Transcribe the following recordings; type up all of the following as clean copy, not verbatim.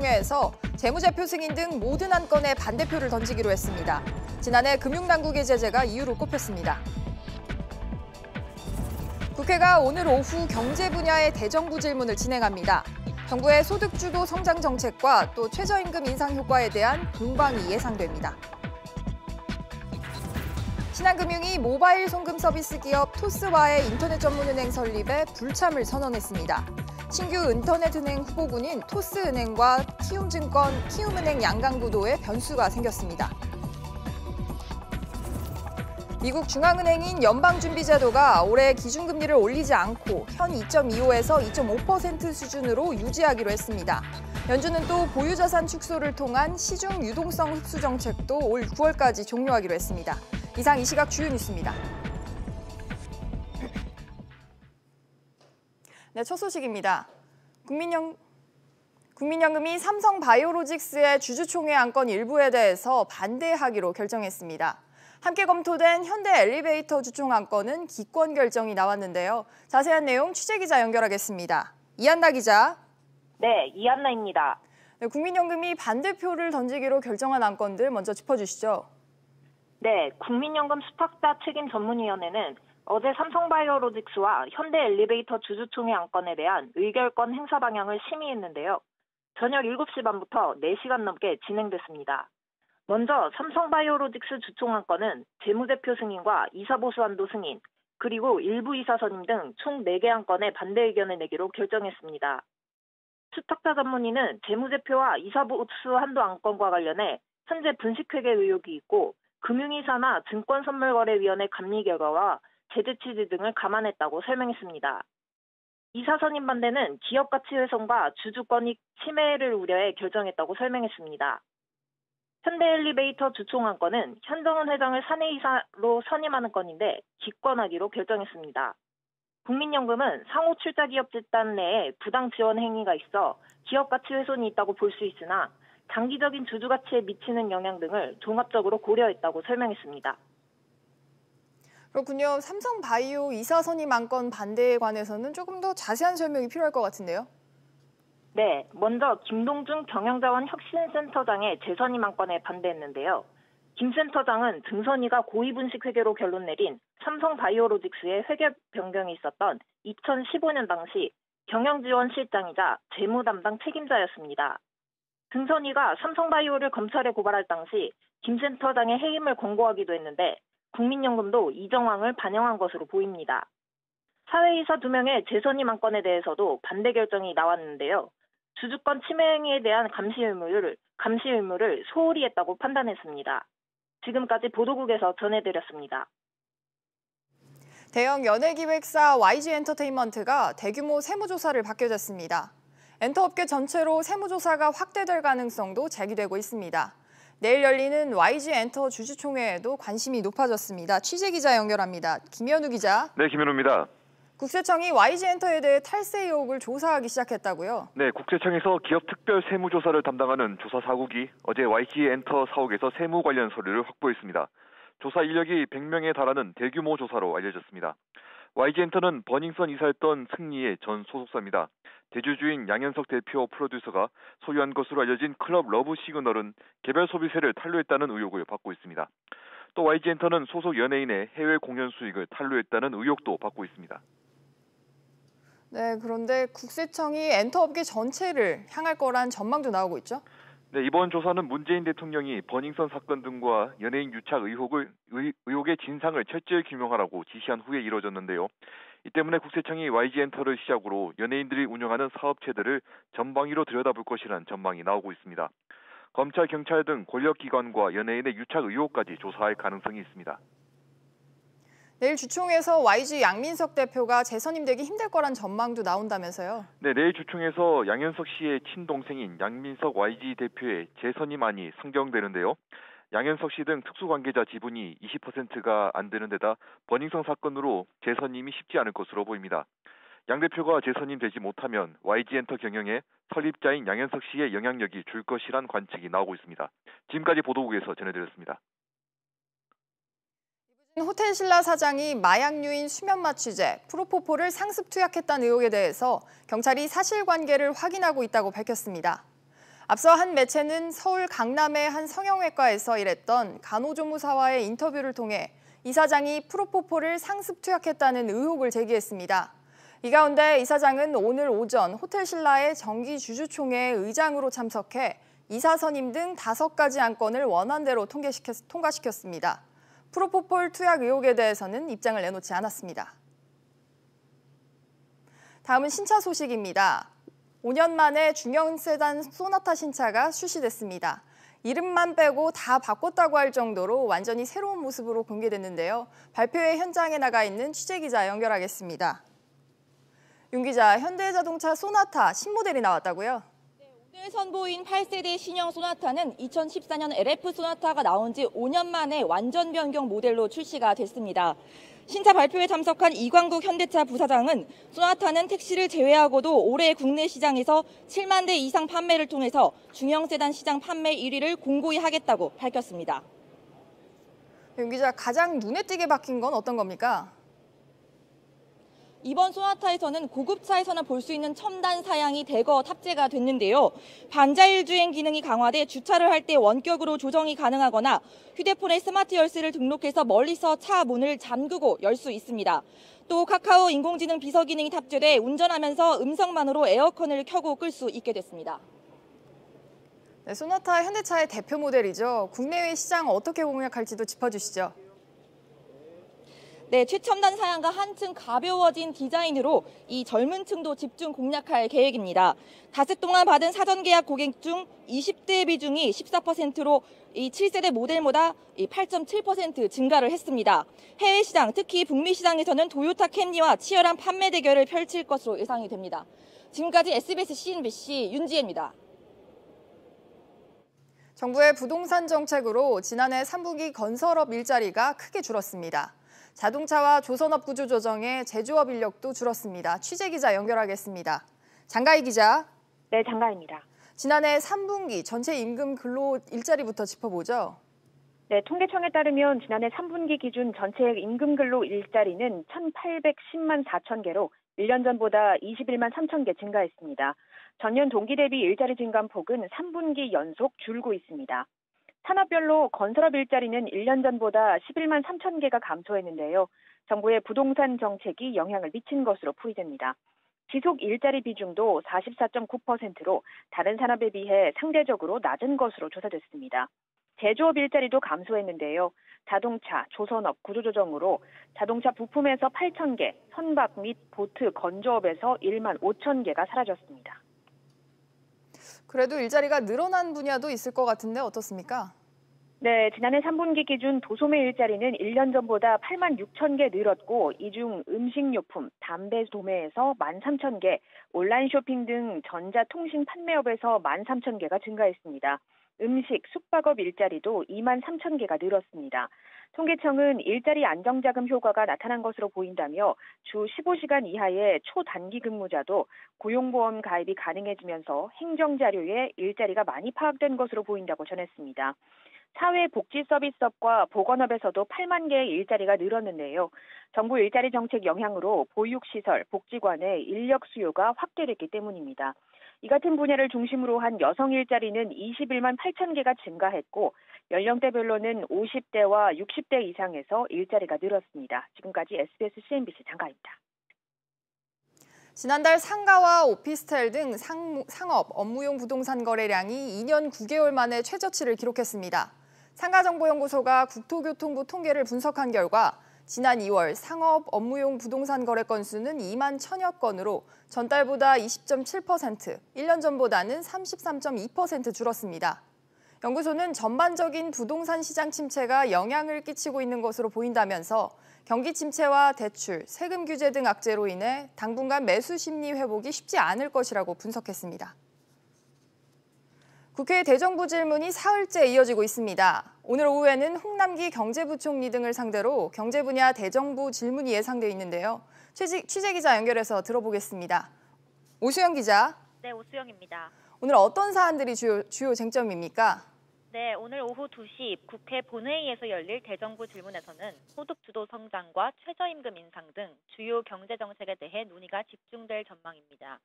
주주총회에서 재무제표 승인 등 모든 안건에 반대표를 던지기로 했습니다. 지난해 금융당국의 제재가 이유로 꼽혔습니다. 국회가 오늘 오후 경제 분야의 대정부 질문을 진행합니다. 정부의 소득주도 성장 정책과 또 최저임금 인상 효과에 대한 공방이 예상됩니다. 신한금융이 모바일 송금 서비스 기업 토스와의 인터넷 전문은행 설립에 불참을 선언했습니다. 신규 인터넷은행 후보군인 토스은행과 키움증권, 키움은행 양강구도에 변수가 생겼습니다. 미국 중앙은행인 연방준비제도가 올해 기준금리를 올리지 않고 현 2.25에서 2.5% 수준으로 유지하기로 했습니다. 연준은 또 보유자산 축소를 통한 시중 유동성 흡수 정책도 올 9월까지 종료하기로 했습니다. 이상 이 시각 주요 뉴스입니다. 네, 첫 소식입니다. 국민연금이 삼성바이오로직스의 주주총회 안건 일부에 대해서 반대하기로 결정했습니다. 함께 검토된 현대엘리베이터 주총 안건은 기권 결정이 나왔는데요. 자세한 내용 취재기자 연결하겠습니다. 이한나 기자. 네, 이한나입니다. 네, 국민연금이 반대표를 던지기로 결정한 안건들 먼저 짚어주시죠. 네, 국민연금 수탁자 책임 전문위원회는 어제 삼성바이오로직스와 현대엘리베이터 주주총회 안건에 대한 의결권 행사 방향을 심의했는데요. 저녁 7시 반부터 4시간 넘게 진행됐습니다. 먼저 삼성바이오로직스 주총 안건은 재무제표 승인과 이사보수 한도 승인, 그리고 일부 이사 선임 등 총 4개 안건에 반대 의견을 내기로 결정했습니다. 수탁자 전문위는 재무제표와 이사보수 한도 안건과 관련해 현재 분식회계 의혹이 있고 금융이사나 증권선물거래위원회 감리 결과와 제재 취지 등을 감안했다고 설명했습니다. 이사 선임 반대는 기업 가치 훼손과 주주권익 침해를 우려해 결정했다고 설명했습니다. 현대엘리베이터 주총 안건은 현정은 회장을 사내이사로 선임하는 건인데 기권하기로 결정했습니다. 국민연금은 상호 출자 기업 집단 내에 부당 지원 행위가 있어 기업 가치 훼손이 있다고 볼 수 있으나 장기적인 주주 가치에 미치는 영향 등을 종합적으로 고려했다고 설명했습니다. 그렇군요. 삼성바이오 이사 선임 안건 반대에 관해서는 조금 더 자세한 설명이 필요할 것 같은데요. 네, 먼저 김동준 경영자원 혁신센터장의 재선임 안건에 반대했는데요. 김 센터장은 증선이가 고의분식 회계로 결론 내린 삼성바이오로직스의 회계 변경이 있었던 2015년 당시 경영지원실장이자 재무담당 책임자였습니다. 증선이가 삼성바이오를 검찰에 고발할 당시 김 센터장의 해임을 권고하기도 했는데 국민연금도 이 정황을 반영한 것으로 보입니다. 사회이사 2명의 재선임 안건에 대해서도 반대 결정이 나왔는데요. 주주권 침해 행위에 대한 감시 의무를 소홀히 했다고 판단했습니다. 지금까지 보도국에서 전해드렸습니다. 대형 연예기획사 YG엔터테인먼트가 대규모 세무조사를 받게 됐습니다. 엔터업계 전체로 세무조사가 확대될 가능성도 제기되고 있습니다. 내일 열리는 YG엔터 주주총회에도 관심이 높아졌습니다. 취재기자 연결합니다. 김현우 기자. 네, 김현우입니다. 국세청이 YG엔터에 대해 탈세 의혹을 조사하기 시작했다고요? 네, 국세청에서 기업 특별 세무조사를 담당하는 조사사국이 어제 YG엔터 사옥에서 세무 관련 서류를 확보했습니다. 조사 인력이 100명에 달하는 대규모 조사로 알려졌습니다. YG엔터는 버닝썬 이사였던 승리의 전 소속사입니다. 대주주인 양현석 대표 프로듀서가 소유한 것으로 알려진 클럽 러브 시그널은 개별 소비세를 탄로했다는 의혹을 받고 있습니다. 또 YG엔터는 소속 연예인의 해외 공연 수익을 탄로했다는 의혹도 받고 있습니다. 네, 그런데 국세청이 엔터업계 전체를 향할 거란 전망도 나오고 있죠? 네, 이번 조사는 문재인 대통령이 버닝썬 사건 등과 연예인 유착 의혹의 진상을 철저히 규명하라고 지시한 후에 이뤄졌는데요. 이 때문에 국세청이 YG엔터를 시작으로 연예인들이 운영하는 사업체들을 전방위로 들여다볼 것이라는 전망이 나오고 있습니다. 검찰, 경찰 등 권력기관과 연예인의 유착 의혹까지 조사할 가능성이 있습니다. 내일 주총에서 YG 양민석 대표가 재선임되기 힘들 거란 전망도 나온다면서요? 네, 내일 주총에서 양현석 씨의 친동생인 양민석 YG 대표의 재선임안이 상정되는데요. 양현석 씨 등 특수관계자 지분이 20%가 안 되는 데다 버닝썬 사건으로 재선임이 쉽지 않을 것으로 보입니다. 양 대표가 재선임되지 못하면 YG엔터 경영에 설립자인 양현석 씨의 영향력이 줄 것이란 관측이 나오고 있습니다. 지금까지 보도국에서 전해드렸습니다. 호텔신라 사장이 마약류인 수면마취제 프로포폴을 상습 투약했다는 의혹에 대해서 경찰이 사실관계를 확인하고 있다고 밝혔습니다. 앞서 한 매체는 서울 강남의 한 성형외과에서 일했던 간호조무사와의 인터뷰를 통해 이사장이 프로포폴을 상습 투약했다는 의혹을 제기했습니다. 이 가운데 이사장은 오늘 오전 호텔 신라의 정기주주총회 의장으로 참석해 이사 선임 등 5가지 안건을 원안대로 통과시켰습니다. 프로포폴 투약 의혹에 대해서는 입장을 내놓지 않았습니다. 다음은 신차 소식입니다. 5년 만에 중형 세단 소나타 신차가 출시됐습니다. 이름만 빼고 다 바꿨다고 할 정도로 완전히 새로운 모습으로 공개됐는데요. 발표회 현장에 나가 있는 취재기자 연결하겠습니다. 윤 기자, 현대자동차 소나타 신모델이 나왔다고요? 오늘 선보인 8세대 신형 소나타는 2014년 LF 소나타가 나온 지 5년 만에 완전 변경 모델로 출시가 됐습니다. 신차 발표에 참석한 이광국 현대차 부사장은 소나타는 택시를 제외하고도 올해 국내 시장에서 7만 대 이상 판매를 통해서 중형 세단 시장 판매 1위를 공고히 하겠다고 밝혔습니다. 윤 기자, 가장 눈에 띄게 바뀐 건 어떤 겁니까? 이번 소나타에서는 고급차에서나 볼 수 있는 첨단 사양이 대거 탑재가 됐는데요. 반자율 주행 기능이 강화돼 주차를 할 때 원격으로 조정이 가능하거나 휴대폰에 스마트 열쇠를 등록해서 멀리서 차 문을 잠그고 열 수 있습니다. 또 카카오 인공지능 비서 기능이 탑재돼 운전하면서 음성만으로 에어컨을 켜고 끌 수 있게 됐습니다. 네, 소나타 현대차의 대표 모델이죠. 국내외 시장 어떻게 공략할지도 짚어주시죠. 네, 최첨단 사양과 한층 가벼워진 디자인으로 이 젊은 층도 집중 공략할 계획입니다. 닷새 동안 받은 사전 계약 고객 중 20대 비중이 14%로 이 7세대 모델보다 8.7% 증가를 했습니다. 해외 시장, 특히 북미 시장에서는 토요타 캠리와 치열한 판매 대결을 펼칠 것으로 예상이 됩니다. 지금까지 SBS CNBC 윤지혜입니다. 정부의 부동산 정책으로 지난해 3분기 건설업 일자리가 크게 줄었습니다. 자동차와 조선업 구조 조정에 제조업 인력도 줄었습니다. 취재기자 연결하겠습니다. 장가희 기자. 네, 장가희입니다. 지난해 3분기 전체 임금 근로 일자리부터 짚어보죠. 네, 통계청에 따르면 지난해 3분기 기준 전체 임금 근로 일자리는 1,810만 4천 개로 1년 전보다 21만 3천 개 증가했습니다. 전년 동기 대비 일자리 증감폭은 3분기 연속 줄고 있습니다. 산업별로 건설업 일자리는 1년 전보다 11만 3천 개가 감소했는데요. 정부의 부동산 정책이 영향을 미친 것으로 풀이됩니다. 지속 일자리 비중도 44.9%로 다른 산업에 비해 상대적으로 낮은 것으로 조사됐습니다. 제조업 일자리도 감소했는데요. 자동차, 조선업, 구조조정으로 자동차 부품에서 8천 개, 선박 및 보트, 건조업에서 1만 5천 개가 사라졌습니다. 그래도 일자리가 늘어난 분야도 있을 것 같은데 어떻습니까? 네, 지난해 3분기 기준 도소매 일자리는 1년 전보다 8만 6천 개 늘었고 이 중 음식료품, 담배 도매에서 1만 3천 개, 온라인 쇼핑 등 전자통신 판매업에서 1만 3천 개가 증가했습니다. 음식, 숙박업 일자리도 2만 3천 개가 늘었습니다. 통계청은 일자리 안정자금 효과가 나타난 것으로 보인다며 주 15시간 이하의 초단기 근무자도 고용보험 가입이 가능해지면서 행정자료에 일자리가 많이 파악된 것으로 보인다고 전했습니다. 사회복지서비스업과 보건업에서도 8만 개의 일자리가 늘었는데요. 정부 일자리 정책 영향으로 보육시설, 복지관의 인력 수요가 확대됐기 때문입니다. 이 같은 분야를 중심으로 한 여성 일자리는 21만 8천 개가 증가했고 연령대별로는 50대와 60대 이상에서 일자리가 늘었습니다. 지금까지 SBS CNBC 장가입니다. 지난달 상가와 오피스텔 등 상업, 업무용 부동산 거래량이 2년 9개월 만에 최저치를 기록했습니다. 상가정보연구소가 국토교통부 통계를 분석한 결과 지난 2월 상업, 업무용 부동산 거래 건수는 2만 1천여 건으로 전달보다 20.7%, 1년 전보다는 33.2% 줄었습니다. 연구소는 전반적인 부동산 시장 침체가 영향을 끼치고 있는 것으로 보인다면서 경기 침체와 대출, 세금 규제 등 악재로 인해 당분간 매수 심리 회복이 쉽지 않을 것이라고 분석했습니다. 국회 대정부 질문이 사흘째 이어지고 있습니다. 오늘 오후에는 홍남기 경제부총리 등을 상대로 경제 분야 대정부 질문이 예상돼 있는데요. 취재기자 연결해서 들어보겠습니다. 오수영 기자. 네, 오수영입니다. 오늘 어떤 사안들이 주요 쟁점입니까? 네, 오늘 오후 2시 국회 본회의에서 열릴 대정부 질문에서는 소득주도 성장과 최저임금 인상 등 주요 경제정책에 대해 논의가 집중될 전망입니다.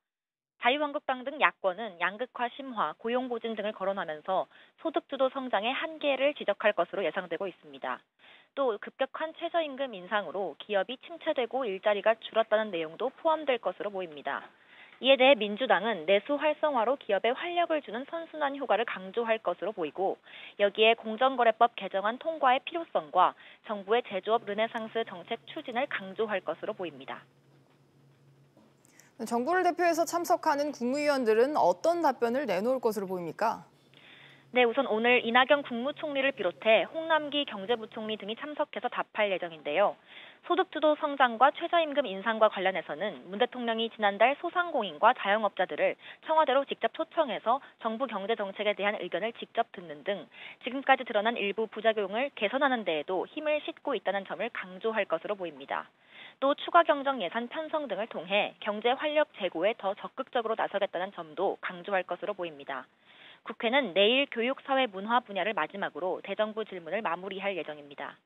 자유한국당 등 야권은 양극화 심화, 고용 보증 등을 거론하면서 소득주도 성장의 한계를 지적할 것으로 예상되고 있습니다. 또 급격한 최저임금 인상으로 기업이 침체되고 일자리가 줄었다는 내용도 포함될 것으로 보입니다. 이에 대해 민주당은 내수 활성화로 기업에 활력을 주는 선순환 효과를 강조할 것으로 보이고 여기에 공정거래법 개정안 통과의 필요성과 정부의 제조업 르네상스 정책 추진을 강조할 것으로 보입니다. 정부를 대표해서 참석하는 국무위원들은 어떤 답변을 내놓을 것으로 보입니까? 네, 우선 오늘 이낙연 국무총리를 비롯해 홍남기 경제부총리 등이 참석해서 답할 예정인데요. 소득주도 성장과 최저임금 인상과 관련해서는 문 대통령이 지난달 소상공인과 자영업자들을 청와대로 직접 초청해서 정부 경제정책에 대한 의견을 직접 듣는 등 지금까지 드러난 일부 부작용을 개선하는 데에도 힘을 싣고 있다는 점을 강조할 것으로 보입니다. 또 추가 경정 예산 편성 등을 통해 경제 활력 제고에 더 적극적으로 나서겠다는 점도 강조할 것으로 보입니다. 국회는 내일 교육, 사회, 문화 분야를 마지막으로 대정부 질문을 마무리할 예정입니다.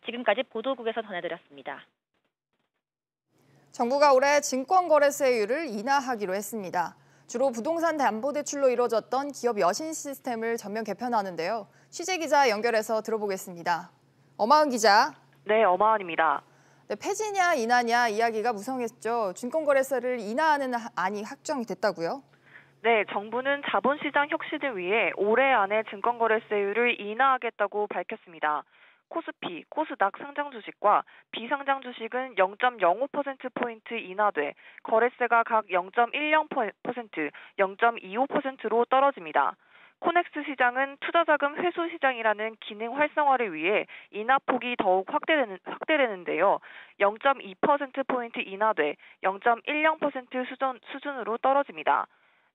지금까지 보도국에서 전해드렸습니다. 정부가 올해 증권거래세율을 인하하기로 했습니다. 주로 부동산 담보대출로 이루어졌던 기업 여신 시스템을 전면 개편하는데요. 취재기자 연결해서 들어보겠습니다. 엄하은 기자. 네, 엄하은입니다. 네, 폐지냐 인하냐 이야기가 무성했죠. 증권거래세를 인하하는 안이 확정이 됐다고요? 네, 정부는 자본시장 혁신을 위해 올해 안에 증권거래세율을 인하하겠다고 밝혔습니다. 코스피, 코스닥 상장 주식과 비상장 주식은 0.05%포인트 인하돼 거래세가 각 0.10%, 0.25%로 떨어집니다. 코넥스 시장은 투자자금 회수 시장이라는 기능 활성화를 위해 인하폭이 더욱 확대되는데요. 0.2%포인트 인하돼 0.10% 수준으로 떨어집니다.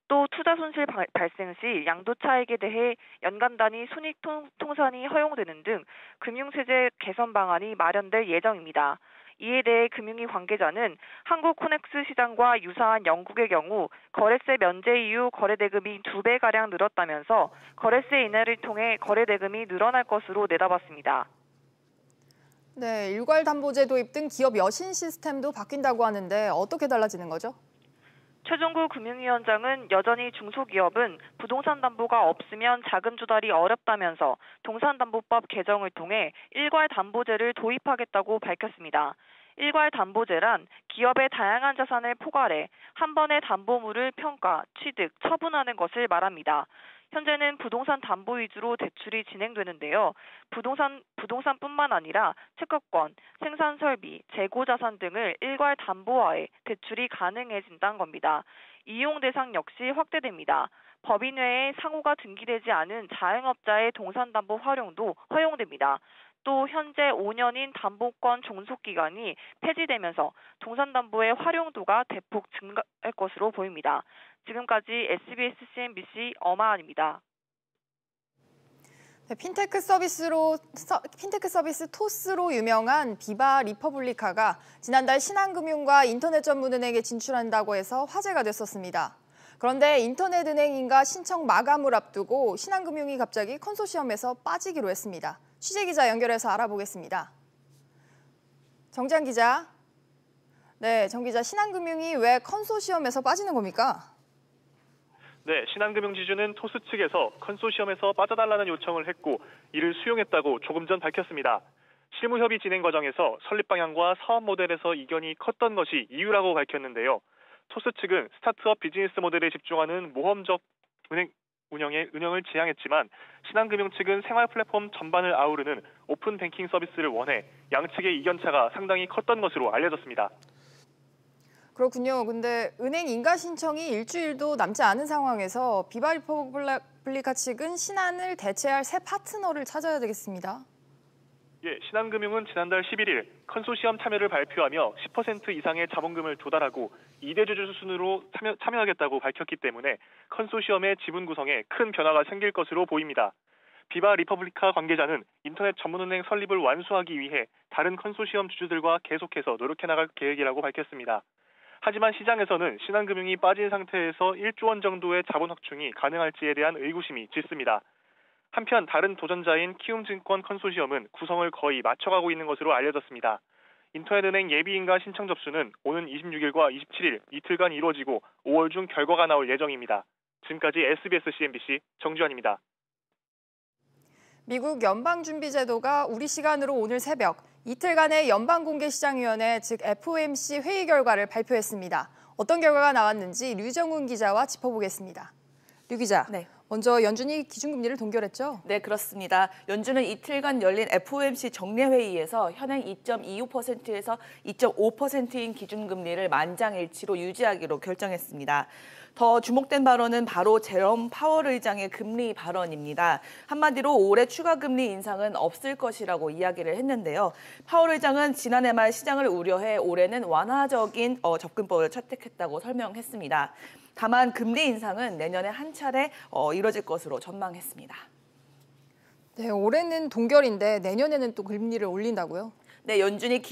또 투자 손실 발생 시 양도 차익에 대해 연간 단위 순익 통산이 허용되는 등 금융세제 개선 방안이 마련될 예정입니다. 이에 대해 금융위 관계자는 한국 코넥스 시장과 유사한 영국의 경우 거래세 면제 이후 거래대금이 2배가량 늘었다면서 거래세 인하를 통해 거래대금이 늘어날 것으로 내다봤습니다. 네, 일괄담보제 도입 등 기업 여신 시스템도 바뀐다고 하는데 어떻게 달라지는 거죠? 최종구 금융위원장은 여전히 중소기업은 부동산 담보가 없으면 자금 조달이 어렵다면서 동산담보법 개정을 통해 일괄담보제를 도입하겠다고 밝혔습니다. 일괄담보제란 기업의 다양한 자산을 포괄해 한 번에 담보물을 평가, 취득, 처분하는 것을 말합니다. 현재는 부동산 담보 위주로 대출이 진행되는데요. 부동산뿐만 아니라 채권권, 생산 설비, 재고 자산 등을 일괄 담보화해 대출이 가능해진다는 겁니다. 이용 대상 역시 확대됩니다. 법인 외에 상호가 등기되지 않은 자영업자의 동산담보 활용도 허용됩니다. 또 현재 5년인 담보권 종속기간이 폐지되면서 동산담보의 활용도가 대폭 증가할 것으로 보입니다. 지금까지 SBS CNBC 엄하은입니다. 네, 핀테크 서비스 토스로 유명한 비바 리퍼블리카가 지난달 신한금융과 인터넷 전문은행에 진출한다고 해서 화제가 됐었습니다. 그런데 인터넷은행인가 신청 마감을 앞두고 신한금융이 갑자기 컨소시엄에서 빠지기로 했습니다. 취재기자 연결해서 알아보겠습니다. 정지한 기자. 네, 정 기자, 신한금융이 왜 컨소시엄에서 빠지는 겁니까? 네, 신한금융지주는 토스 측에서 컨소시엄에서 빠져달라는 요청을 했고 이를 수용했다고 조금 전 밝혔습니다. 실무협의 진행 과정에서 설립 방향과 사업 모델에서 이견이 컸던 것이 이유라고 밝혔는데요. 토스 측은 스타트업 비즈니스 모델에 집중하는 모험적 운영을 지향했지만 신한금융 측은 생활 플랫폼 전반을 아우르는 오픈 뱅킹 서비스를 원해 양측의 이견차가 상당히 컸던 것으로 알려졌습니다. 그렇군요. 근데 은행 인가 신청이 일주일도 남지 않은 상황에서 비바 리퍼블리카 측은 신한을 대체할 새 파트너를 찾아야 되겠습니다. 예, 신한금융은 지난달 11일 컨소시엄 참여를 발표하며 10% 이상의 자본금을 조달하고 2대주주 수준으로 참여하겠다고 밝혔기 때문에 컨소시엄의 지분 구성에 큰 변화가 생길 것으로 보입니다. 비바 리퍼블리카 관계자는 인터넷 전문은행 설립을 완수하기 위해 다른 컨소시엄 주주들과 계속해서 노력해 나갈 계획이라고 밝혔습니다. 하지만 시장에서는 신한금융이 빠진 상태에서 1조 원 정도의 자본 확충이 가능할지에 대한 의구심이 짙습니다. 한편 다른 도전자인 키움증권 컨소시엄은 구성을 거의 맞춰가고 있는 것으로 알려졌습니다. 인터넷은행 예비인가 신청 접수는 오는 26일과 27일 이틀간 이루어지고 5월 중 결과가 나올 예정입니다. 지금까지 SBS CNBC 정주환입니다. 미국 연방준비제도가 우리 시간으로 오늘 새벽 이틀간의 연방공개시장위원회 즉 FOMC 회의 결과를 발표했습니다. 어떤 결과가 나왔는지 류정훈 기자와 짚어보겠습니다. 류 기자, 네. 먼저 연준이 기준금리를 동결했죠? 네, 그렇습니다. 연준은 이틀간 열린 FOMC 정례회의에서 현행 2.25%에서 2.5%인 기준금리를 만장일치로 유지하기로 결정했습니다. 더 주목된 발언은 바로 제롬 파월 의장의 금리 발언입니다. 한마디로 올해 추가 금리 인상은 없을 것이라고 이야기를 했는데요. 파월 의장은 지난해 말 시장을 우려해 올해는 완화적인 접근법을 채택했다고 설명했습니다. 다만 금리 인상은 내년에 한 차례 이뤄질 것으로 전망했습니다. 네, 올해는 동결인데 내년에는 또 금리를 올린다고요? 네, 연준이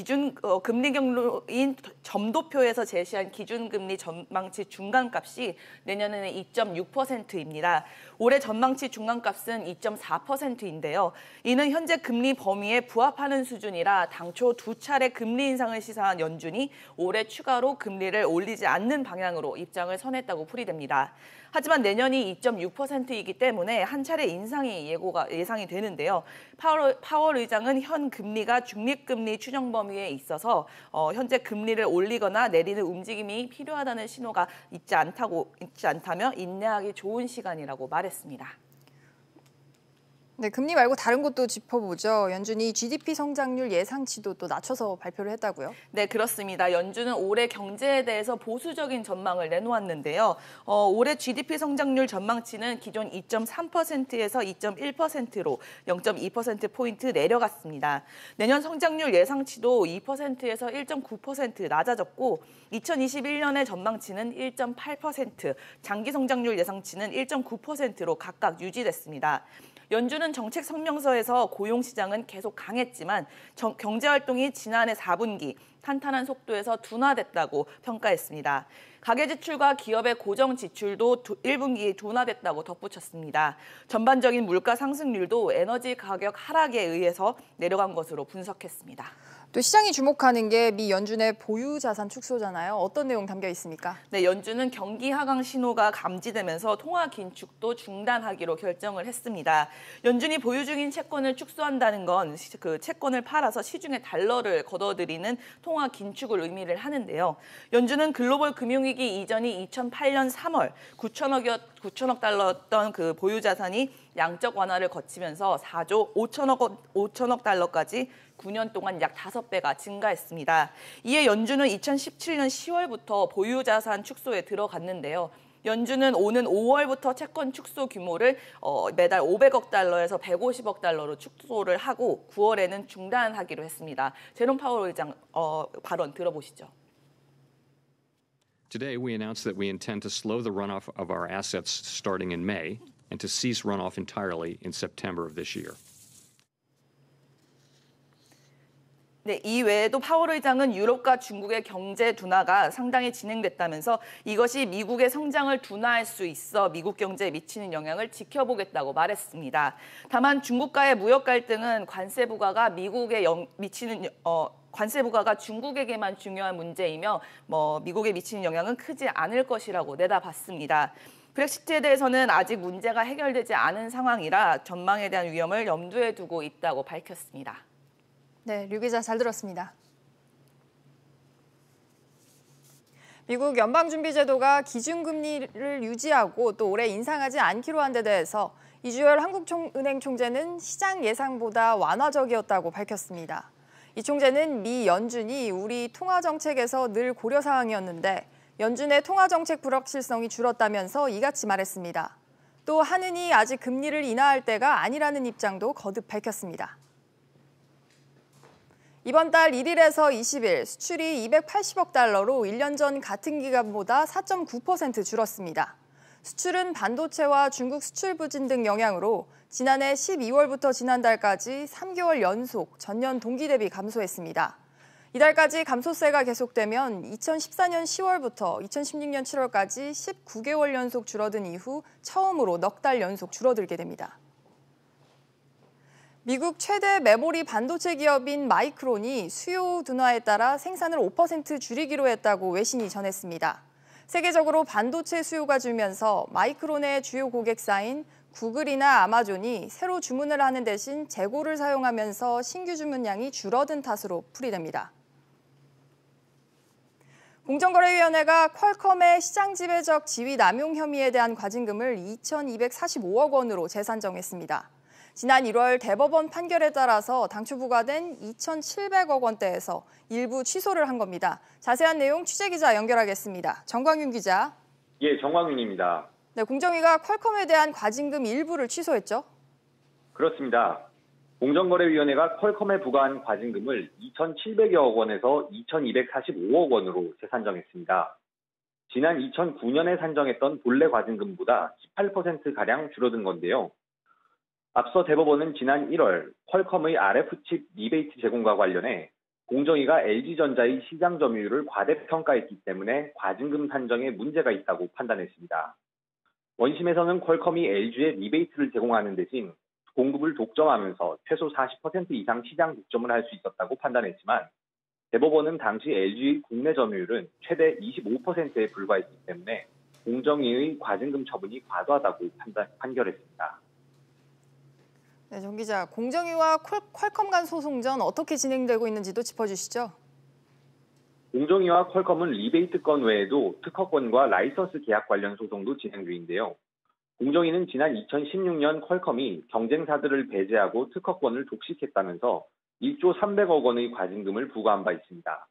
금리 경로인 점도표에서 제시한 기준금리 전망치 중간값이 내년에는 2.6%입니다. 올해 전망치 중간값은 2.4%인데요. 이는 현재 금리 범위에 부합하는 수준이라 당초 두 차례 금리 인상을 시사한 연준이 올해 추가로 금리를 올리지 않는 방향으로 입장을 선했다고 풀이됩니다. 하지만 내년이 2.6%이기 때문에 한 차례 인상이 예상이 되는데요. 파월 의장은 현 금리가 중립금리 추정 범위에 있어서 현재 금리를 올리거나 내리는 움직임이 필요하다는 신호가 있지 않다며 인내하기 좋은 시간이라고 말했습니다. 네, 금리 말고 다른 것도 짚어보죠. 연준이 GDP 성장률 예상치도 또 낮춰서 발표를 했다고요? 네, 그렇습니다. 연준은 올해 경제에 대해서 보수적인 전망을 내놓았는데요. 올해 GDP 성장률 전망치는 기존 2.3%에서 2.1%로 0.2%포인트 내려갔습니다. 내년 성장률 예상치도 2%에서 1.9% 낮아졌고 2021년의 전망치는 1.8%, 장기 성장률 예상치는 1.9%로 각각 유지됐습니다. 연준은 정책 성명서에서 고용시장은 계속 강했지만 경제활동이 지난해 4분기 탄탄한 속도에서 둔화됐다고 평가했습니다. 가계지출과 기업의 고정지출도 1분기 둔화됐다고 덧붙였습니다. 전반적인 물가 상승률도 에너지 가격 하락에 의해서 내려간 것으로 분석했습니다. 또 시장이 주목하는 게 미 연준의 보유 자산 축소잖아요. 어떤 내용 담겨 있습니까? 네, 연준은 경기 하강 신호가 감지되면서 통화 긴축도 중단하기로 결정을 했습니다. 연준이 보유 중인 채권을 축소한다는 건 그 채권을 팔아서 시중에 달러를 걷어들이는 통화 긴축을 의미를 하는데요. 연준은 글로벌 금융위기 이전이 2008년 3월 9천억 달러였던 그 보유 자산이 양적 완화를 거치면서 4조 5천억 달러까지 9년 동안 약 5배가 증가했습니다. 이에 연준은 2017년 10월부터 보유자산 축소에 들어갔는데요. 연준은 오는 5월부터 채권 축소 규모를 매달 500억 달러에서 150억 달러로 축소를 하고 9월에는 중단하기로 했습니다. 제롬 파월 의장 발언 들어보시죠. Today we announced that we intend to slow the runoff of our assets starting in May and to cease runoff entirely in September of this year. 네, 이 외에도 파월 의장은 유럽과 중국의 경제 둔화가 상당히 진행됐다면서 이것이 미국의 성장을 둔화할 수 있어 미국 경제에 미치는 영향을 지켜보겠다고 말했습니다. 다만 중국과의 무역 갈등은 관세 부과가 중국에게만 중요한 문제이며 미국에 미치는 영향은 크지 않을 것이라고 내다봤습니다. 브렉시트에 대해서는 아직 문제가 해결되지 않은 상황이라 전망에 대한 위험을 염두에 두고 있다고 밝혔습니다. 네, 류 기자 잘 들었습니다. 미국 연방준비제도가 기준금리를 유지하고 또 올해 인상하지 않기로 한 데 대해서 이주열 한국은행 총재는 시장 예상보다 완화적이었다고 밝혔습니다. 이 총재는 미 연준이 우리 통화정책에서 늘 고려사항이었는데 연준의 통화정책 불확실성이 줄었다면서 이같이 말했습니다. 또 한은이 아직 금리를 인하할 때가 아니라는 입장도 거듭 밝혔습니다. 이번 달 1일에서 20일 수출이 280억 달러로 1년 전 같은 기간보다 4.9% 줄었습니다. 수출은 반도체와 중국 수출 부진 등 영향으로 지난해 12월부터 지난달까지 3개월 연속 전년 동기 대비 감소했습니다. 이달까지 감소세가 계속되면 2014년 10월부터 2016년 7월까지 19개월 연속 줄어든 이후 처음으로 넉 달 연속 줄어들게 됩니다. 미국 최대 메모리 반도체 기업인 마이크론이 수요 둔화에 따라 생산을 5% 줄이기로 했다고 외신이 전했습니다. 세계적으로 반도체 수요가 줄면서 마이크론의 주요 고객사인 구글이나 아마존이 새로 주문을 하는 대신 재고를 사용하면서 신규 주문량이 줄어든 탓으로 풀이됩니다. 공정거래위원회가 퀄컴의 시장 지배적 지위 남용 혐의에 대한 과징금을 2,245억 원으로 재산정했습니다. 지난 1월 대법원 판결에 따라서 당초 부과된 2,700억 원대에서 일부 취소를 한 겁니다. 자세한 내용 취재기자 연결하겠습니다. 정광윤 기자. 예, 정광윤입니다. 네, 공정위가 퀄컴에 대한 과징금 일부를 취소했죠? 그렇습니다. 공정거래위원회가 퀄컴에 부과한 과징금을 2,700여억 원에서 2,245억 원으로 재산정했습니다. 지난 2009년에 산정했던 본래 과징금보다 18%가량 줄어든 건데요. 앞서 대법원은 지난 1월 퀄컴의 RF칩 리베이트 제공과 관련해 공정위가 LG전자의 시장 점유율을 과대평가했기 때문에 과징금 산정에 문제가 있다고 판단했습니다. 원심에서는 퀄컴이 LG에 리베이트를 제공하는 대신 공급을 독점하면서 최소 40% 이상 시장 독점을 할 수 있었다고 판단했지만 대법원은 당시 LG의 국내 점유율은 최대 25%에 불과했기 때문에 공정위의 과징금 처분이 과도하다고 판결했습니다. 네, 정 기자, 공정위와 퀄컴 간 소송전 어떻게 진행되고 있는지도 짚어주시죠. 공정위와 퀄컴은 리베이트 건 외에도 특허권과 라이선스 계약 관련 소송도 진행 중인데요. 공정위는 지난 2016년 퀄컴이 경쟁사들을 배제하고 특허권을 독식했다면서 1조 300억 원의 과징금을 부과한 바 있습니다.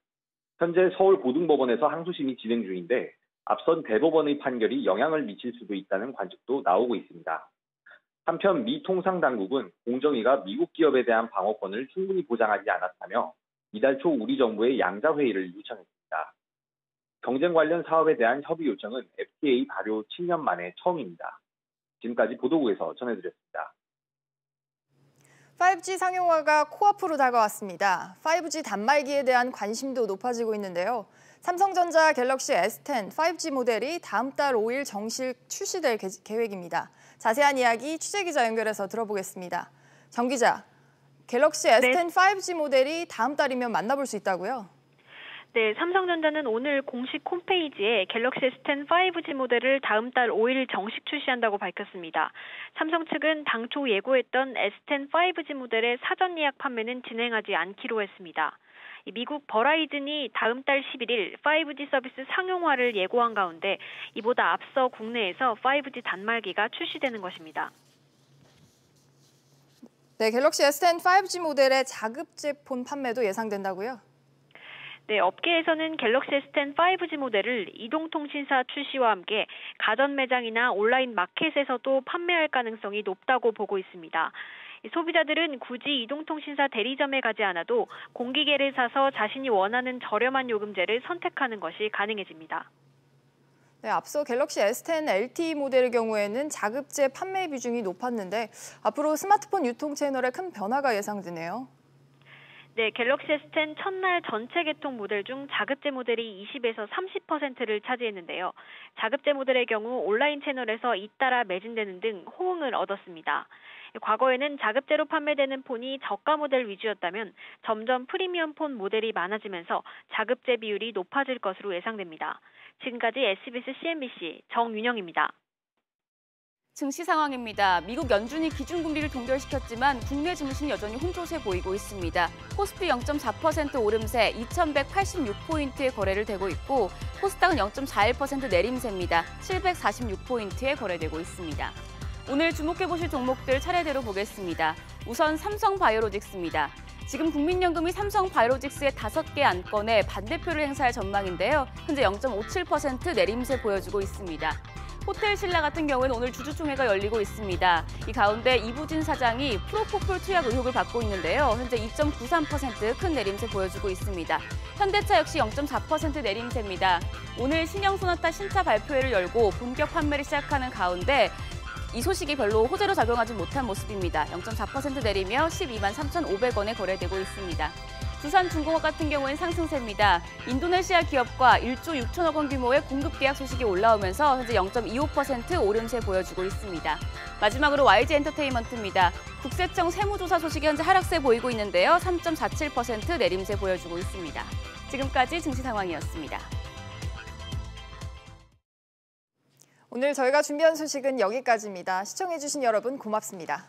현재 서울고등법원에서 항소심이 진행 중인데 앞선 대법원의 판결이 영향을 미칠 수도 있다는 관측도 나오고 있습니다. 한편 미 통상당국은 공정위가 미국 기업에 대한 방어권을 충분히 보장하지 않았다며 이달 초 우리 정부에 양자회의를 요청했습니다. 경쟁 관련 사업에 대한 협의 요청은 FTA 발효 7년 만에 처음입니다. 지금까지 보도국에서 전해드렸습니다. 5G 상용화가 코앞으로 다가왔습니다. 5G 단말기에 대한 관심도 높아지고 있는데요. 삼성전자 갤럭시 S10 5G 모델이 다음 달 5일 정식 출시될 계획입니다. 자세한 이야기 취재기자 연결해서 들어보겠습니다. 정 기자, 갤럭시 S10 5G 모델이 다음 달이면 만나볼 수 있다고요? 네, 삼성전자는 오늘 공식 홈페이지에 갤럭시 S10 5G 모델을 다음 달 5일 정식 출시한다고 밝혔습니다. 삼성 측은 당초 예고했던 S10 5G 모델의 사전 예약 판매는 진행하지 않기로 했습니다. 미국 버라이즌이 다음 달 11일 5G 서비스 상용화를 예고한 가운데 이보다 앞서 국내에서 5G 단말기가 출시되는 것입니다. 네, 갤럭시 S10 5G 모델의 자급제 폰 판매도 예상된다고요? 네, 업계에서는 갤럭시 S10 5G 모델을 이동통신사 출시와 함께 가전 매장이나 온라인 마켓에서도 판매할 가능성이 높다고 보고 있습니다. 소비자들은 굳이 이동통신사 대리점에 가지 않아도 공기계를 사서 자신이 원하는 저렴한 요금제를 선택하는 것이 가능해집니다. 네, 앞서 갤럭시 S10 LTE 모델의 경우에는 자급제 판매 비중이 높았는데 앞으로 스마트폰 유통 채널에 큰 변화가 예상되네요. 네, 갤럭시 S10 첫날 전체 개통 모델 중 자급제 모델이 20에서 30%를 차지했는데요. 자급제 모델의 경우 온라인 채널에서 잇따라 매진되는 등 호응을 얻었습니다. 과거에는 자급제로 판매되는 폰이 저가 모델 위주였다면 점점 프리미엄 폰 모델이 많아지면서 자급제 비율이 높아질 것으로 예상됩니다. 지금까지 SBS CNBC 정윤영입니다. 증시 상황입니다. 미국 연준이 기준금리를 동결시켰지만 국내 증시는 여전히 혼조세 보이고 있습니다. 코스피 0.4% 오름세 2,186포인트의 거래를 되고 있고 코스닥은 0.41% 내림세입니다. 746포인트에 거래되고 있습니다. 오늘 주목해보실 종목들 차례대로 보겠습니다. 우선 삼성바이오로직스입니다. 지금 국민연금이 삼성바이오로직스의 5개 안건에 반대표를 행사할 전망인데요. 현재 0.57% 내림세 보여주고 있습니다. 호텔신라 같은 경우에는 오늘 주주총회가 열리고 있습니다. 이 가운데 이부진 사장이 프로포폴 투약 의혹을 받고 있는데요. 현재 2.93% 큰 내림세 보여주고 있습니다. 현대차 역시 0.4% 내림세입니다. 오늘 신형소나타 신차 발표회를 열고 본격 판매를 시작하는 가운데 이 소식이 별로 호재로 작용하지 못한 모습입니다. 0.4% 내리며 123,500원에 거래되고 있습니다. 두산중공업 같은 경우엔 상승세입니다. 인도네시아 기업과 1조 6천억 원 규모의 공급 계약 소식이 올라오면서 현재 0.25% 오름세 보여주고 있습니다. 마지막으로 YG엔터테인먼트입니다. 국세청 세무조사 소식이 현재 하락세 보이고 있는데요. 3.47% 내림세 보여주고 있습니다. 지금까지 증시 상황이었습니다. 오늘 저희가 준비한 소식은 여기까지입니다. 시청해주신 여러분 고맙습니다.